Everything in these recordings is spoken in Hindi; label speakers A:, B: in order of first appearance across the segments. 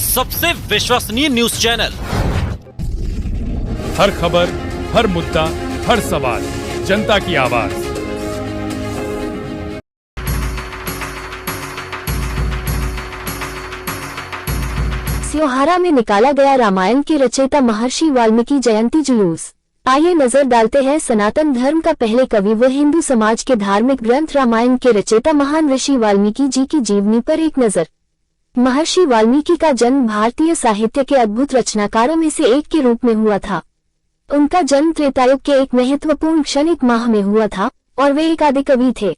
A: सबसे विश्वसनीय न्यूज चैनल।
B: हर खबर, हर मुद्दा, हर सवाल, जनता की आवाज।
C: स्योहारा में निकाला गया रामायण के रचयिता महर्षि वाल्मीकि जयंती जुलूस। आइए नजर डालते हैं सनातन धर्म का पहले कवि व हिंदू समाज के धार्मिक ग्रंथ रामायण के रचयिता महान ऋषि वाल्मीकि जी की जीवनी पर एक नजर। महर्षि वाल्मीकि का जन्म भारतीय साहित्य के अद्भुत रचनाकारों में से एक के रूप में हुआ था। उनका जन्म त्रेतायुग के एक महत्वपूर्ण क्षणिक माह में हुआ था और वे एक आदि कवि थे।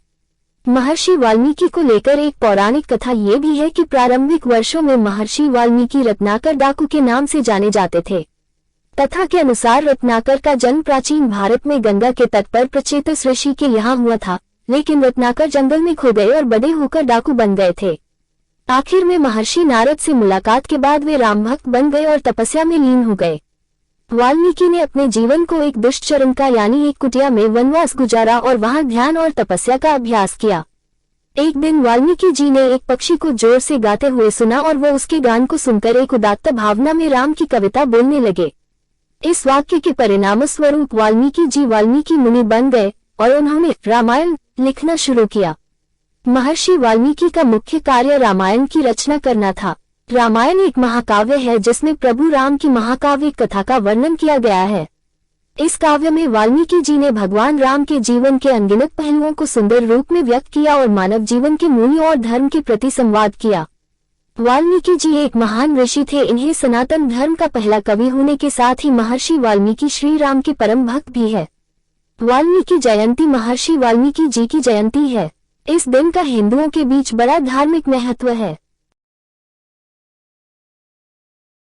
C: महर्षि वाल्मीकि को लेकर एक पौराणिक कथा ये भी है कि प्रारंभिक वर्षों में महर्षि वाल्मीकि रत्नाकर डाकू के नाम से जाने जाते थे। कथा के अनुसार रत्नाकर का जन्म प्राचीन भारत में गंगा के तट पर प्रचेतस ऋषि के यहाँ हुआ था, लेकिन रत्नाकर जंगल में खो गए और बड़े होकर डाकू बन गए थे। आखिर में महर्षि नारद से मुलाकात के बाद वे राम भक्त बन गए और तपस्या में लीन हो गए। वाल्मीकि ने अपने जीवन को एक दुष्चरण का यानी एक कुटिया में वनवास गुजारा और वहां ध्यान और तपस्या का अभ्यास किया। एक दिन वाल्मीकि जी ने एक पक्षी को जोर से गाते हुए सुना और वो उसके गान को सुनकर एक उदात्त भावना में राम की कविता बोलने लगे। इस वाक्य के परिणाम स्वरूप वाल्मीकि जी वाल्मीकि मुनि बन गए और उन्होंने रामायण लिखना शुरू किया। महर्षि वाल्मीकि का मुख्य कार्य रामायण की रचना करना था। रामायण एक महाकाव्य है जिसमें प्रभु राम की महाकाव्य कथा का वर्णन किया गया है। इस काव्य में वाल्मीकि जी ने भगवान राम के जीवन के अनगिनत पहलुओं को सुंदर रूप में व्यक्त किया और मानव जीवन के मूल्यों और धर्म के प्रति संवाद किया। वाल्मीकि जी एक महान ऋषि थे। इन्हें सनातन धर्म का पहला कवि होने के साथ ही महर्षि वाल्मीकि श्री राम के परम भक्त भी है। वाल्मीकि जयंती महर्षि वाल्मीकि जी की जयंती है। इस दिन का हिंदुओं के बीच बड़ा धार्मिक महत्व है।